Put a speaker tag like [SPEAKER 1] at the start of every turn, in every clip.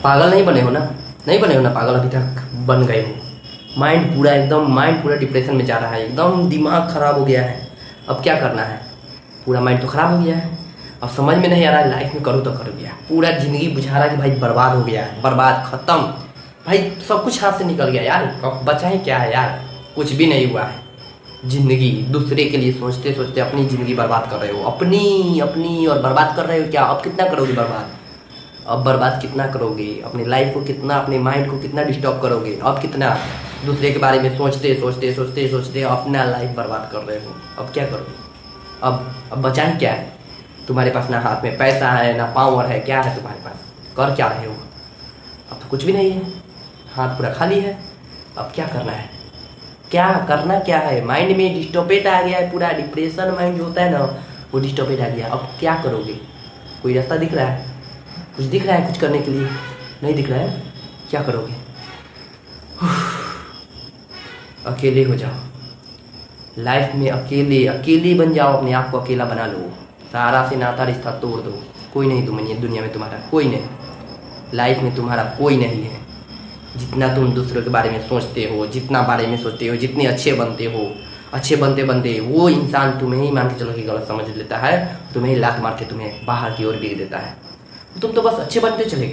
[SPEAKER 1] पागल नहीं बने हो ना, नहीं बने हो ना पागल, अभी तक बन गए हो। माइंड पूरा डिप्रेशन में जा रहा है, एकदम दिमाग खराब हो गया है। अब क्या करना है, पूरा माइंड तो खराब हो गया है। अब समझ में नहीं आ रहा है लाइफ में करूँ तो करूँ क्या। पूरा ज़िंदगी बुझा रहा है कि भाई बर्बाद हो गया है, बर्बाद ख़त्म भाई, सब कुछ हाथ से निकल गया यार। अब बचा ही क्या है यार, कुछ भी नहीं हुआ है। ज़िंदगी दूसरे के लिए सोचते सोचते अपनी ज़िंदगी बर्बाद कर रहे हो, अपनी और बर्बाद कर रहे हो। क्या अब कितना करोगे बर्बाद, अब बर्बाद कितना करोगे अपनी लाइफ को, कितना अपने माइंड को कितना डिस्टर्ब करोगे। अब कितना दूसरे के बारे में सोचते सोचते सोचते सोचते अपना लाइफ बर्बाद कर रहे हो। अब क्या करोगे, अब बचा ही क्या है तुम्हारे पास। ना हाथ में पैसा है, ना पावर है, क्या है तुम्हारे पास, कर क्या रहे हो। अब तो कुछ भी नहीं है, हाथ पूरा खाली है। अब क्या करना है, क्या करना क्या है। माइंड में डिस्टर्बेट आ गया है, पूरा डिप्रेशन माइंड जो होता है ना, वो डिस्टर्बेट आ गया। अब क्या करोगे, कोई रास्ता दिख रहा है, कुछ दिख रहा है कुछ करने के लिए, नहीं दिख रहा है। क्या करोगे, अकेले हो जाओ लाइफ में, अकेले बन जाओ, अपने आप को अकेला बना लो, सारा से नाता रिश्ता तोड़ दो। कोई नहीं दुनिया में तुम्हारा, कोई नहीं लाइफ में तुम्हारा, कोई नहीं है। जितना तुम दूसरों के बारे में सोचते हो, जितना बारे में सोचते हो, जितने अच्छे बनते हो, अच्छे बनते बनते वो इंसान तुम्हें ही मान के चलो कि गलत समझ लेता है, तुम्हें ही लात मार के तुम्हें बाहर की ओर बिक देता है। तुम तो बस अच्छे बनते चले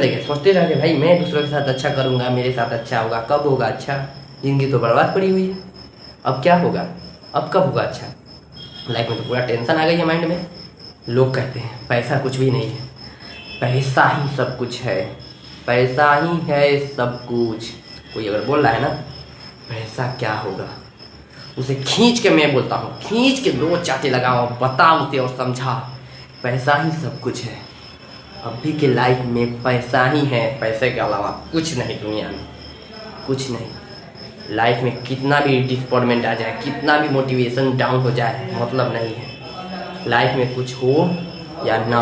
[SPEAKER 1] गए, सोचते रह गए भाई मैं दूसरों के साथ अच्छा करूँगा, मेरे साथ अच्छा होगा। कब होगा अच्छा, जिंदगी तो बर्बाद पड़ी हुई है। अब क्या होगा, अब कब होगा अच्छा। लाइफ में तो पूरा टेंशन आ गई है माइंड में। लोग कहते हैं पैसा कुछ भी नहीं है, पैसा ही सब कुछ है, पैसा ही है सब कुछ। कोई अगर बोल रहा है ना पैसा क्या होगा, उसे खींच के मैं बोलता हूँ, खींच के दो चाटे लगाओ, बता उसे और समझा, पैसा ही सब कुछ है। अभी के लाइफ में पैसा ही है, पैसे के अलावा कुछ नहीं दुनिया में, कुछ नहीं। लाइफ में कितना भी डिसअपॉइंटमेंट आ जाए, कितना भी मोटिवेशन डाउन हो जाए, मतलब नहीं है। लाइफ में कुछ हो या ना,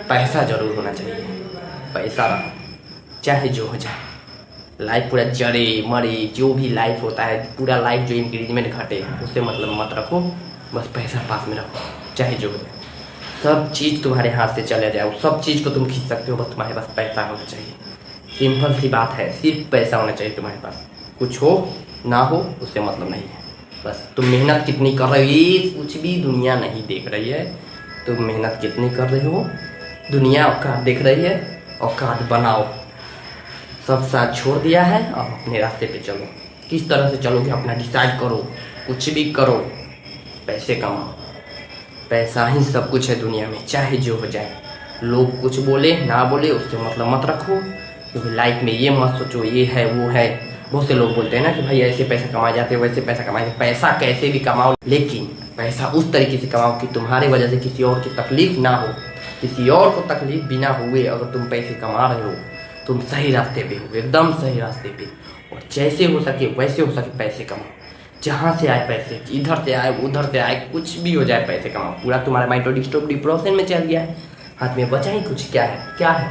[SPEAKER 1] पैसा जरूर होना चाहिए। पैसा रहा चाहे जो हो जाए, लाइफ पूरा जड़े मरे जो भी लाइफ होता है, पूरा लाइफ जो इंक्रीजमेंट घटे उससे मतलब मत रखो, बस पैसा पास में रखो, चाहे जो हो जाए। सब चीज़ तुम्हारे हाथ से चले जाए, सब चीज़ को तुम खींच सकते हो, बस तुम्हारे पास पैसा होना चाहिए। सिंपल सी बात है, सिर्फ पैसा होना चाहिए तुम्हारे पास। कुछ हो ना हो उससे मतलब नहीं है, बस तुम मेहनत कितनी कर रहे हो ये कुछ भी दुनिया नहीं देख रही है। तुम मेहनत कितनी कर रहे हो, दुनिया औकात देख रही है। औकात बनाओ, सब साथ छोड़ दिया है, अब अपने रास्ते पे चलो। किस तरह से चलोगे अपना डिसाइड करो, कुछ भी करो, पैसे कमाओ। पैसा ही सब कुछ है दुनिया में, चाहे जो हो जाए। लोग कुछ बोले ना बोले उससे मतलब मत रखो, क्योंकि लाइफ में ये मत सोचो ये है वो है। बहुत से लोग बोलते हैं ना कि भाई ऐसे पैसे कमाए जाते हैं, वैसे पैसा कमाए। पैसा कैसे भी कमाओ, लेकिन पैसा उस तरीके से कमाओ कि तुम्हारी वजह से किसी और की तकलीफ ना हो, किसी और को तकलीफ बिना हुए अगर तुम पैसे कमा रहे हो, तुम सही रास्ते पे हो, एकदम सही रास्ते पे। और जैसे हो सके वैसे हो सके पैसे कमाओ, जहाँ से आए पैसे, इधर से आए उधर से आए, कुछ भी हो जाए पैसे कमाओ। पूरा तुम्हारा माइंड तो डिप्रेशन में चल गया है, हाथ में बचा ही कुछ क्या है, क्या है।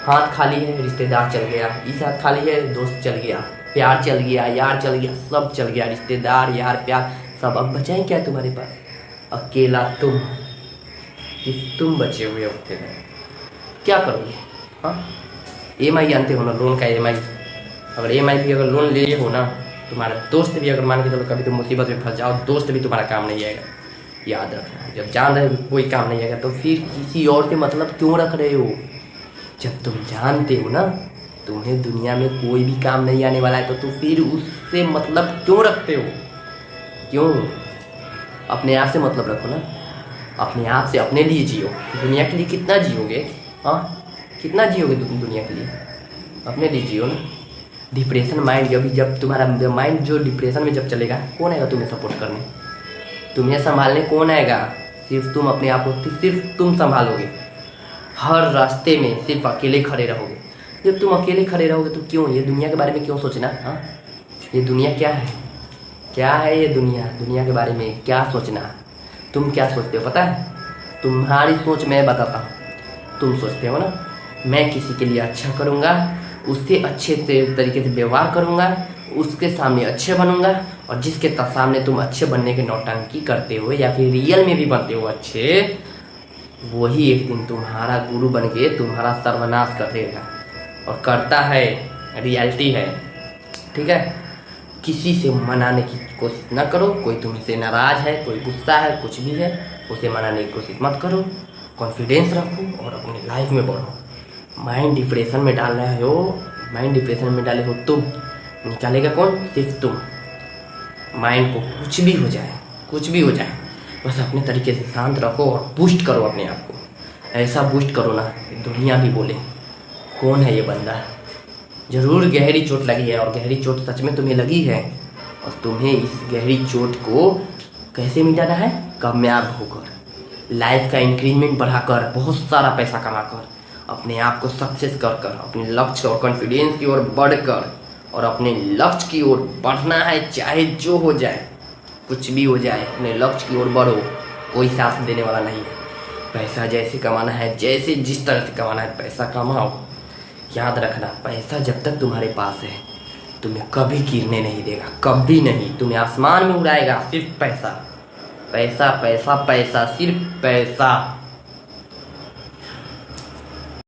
[SPEAKER 1] हाथ खाली है, रिश्तेदार चल गया, इस हाथ खाली है, दोस्त चल गया, प्यार चल गया, यार चल गया, सब चल गया, रिश्तेदार यार प्यार सब। अब बचा ही क्या है तुम्हारे पास, अकेला तुम बचे हुए हो अकेले, क्या करोगे। हाँ EMI जानते हो ना, लोन का EMI। अगर EMI भी अगर लोन ले हो ना, तुम्हारा दोस्त भी अगर मान के चलो कभी तुम मुसीबत में फंस जाओ, दोस्त भी तुम्हारा काम नहीं आएगा। याद रखना, जब जान रहे हो कोई काम नहीं आएगा तो फिर किसी और से मतलब क्यों रख रहे हो। जब तुम जानते हो ना तुम्हें दुनिया में कोई भी काम नहीं आने वाला है, तो फिर उससे मतलब क्यों रखते हो, क्यों। अपने आप से मतलब रखो ना, अपने आप से, अपने लिए जियो। दुनिया के लिए कितना जियोगे, हाँ कितना जियोगे तुम दुनिया के लिए, अपने लिए जियो ना। डिप्रेशन माइंड, जब तुम्हारा माइंड जो डिप्रेशन में जब चलेगा, कौन आएगा तुम्हें सपोर्ट करने, तुम्हें संभालने कौन आएगा। सिर्फ तुम अपने आप को, सिर्फ तुम संभालोगे। हर रास्ते में सिर्फ अकेले खड़े रहोगे। जब तुम अकेले खड़े रहोगे तो क्यों ये दुनिया के बारे में क्यों सोचना। हाँ ये दुनिया क्या है, क्या है ये दुनिया के बारे में क्या सोचना। तुम क्या सोचते हो पता है, तुम्हारी सोच मैं बताता हूँ। तुम सोचते हो ना मैं किसी के लिए अच्छा करूँगा, उससे अच्छे से तरीके से व्यवहार करूँगा, उसके सामने अच्छे बनूंगा, और जिसके सामने तुम अच्छे बनने के नौटंकी करते हो या फिर रियल में भी बनते हो अच्छे, वही एक दिन तुम्हारा गुरु बन के तुम्हारा सर्वनाश कर देगा, और करता है, रियलिटी है। ठीक है, किसी से मनाने की कोशिश ना करो। कोई तुमसे नाराज है, कोई गुस्सा है, कुछ भी है, उसे मनाने की कोशिश मत करो। कॉन्फिडेंस रखो और अपनी लाइफ में बढ़ो। माइंड डिप्रेशन में डाल रहे हो, माइंड डिप्रेशन में डाले हो तुम, निकालेगा कौन? सिर्फ तुम। माइंड को कुछ भी हो जाए, कुछ भी हो जाए, बस अपने तरीके से शांत रखो और बूस्ट करो अपने आप को। ऐसा बूस्ट करो ना दुनिया भी बोले कौन है ये बंदा। ज़रूर गहरी चोट लगी है, और गहरी चोट सच में तुम्हें लगी है, और तुम्हें इस गहरी चोट को कैसे मिटाना है? कामयाब होकर, लाइफ का इंक्रीमेंट बढ़ाकर, बहुत सारा पैसा कमाकर, अपने आप को सक्सेस कर कर, अपने लक्ष्य और कॉन्फिडेंस की ओर बढ़कर, और अपने लक्ष्य की ओर बढ़ना है, चाहे जो हो जाए, कुछ भी हो जाए, अपने लक्ष्य की ओर बढ़ो। कोई साथ देने वाला नहीं है। पैसा जैसे कमाना है, जैसे जिस तरह से कमाना है, पैसा कमाओ। याद रखना, पैसा जब तक तुम्हारे पास है तुम्हें कभी गिरने नहीं देगा, कभी नहीं। तुम्हें आसमान में उड़ाएगा सिर्फ पैसा, पैसा पैसा पैसा, सिर्फ पैसा।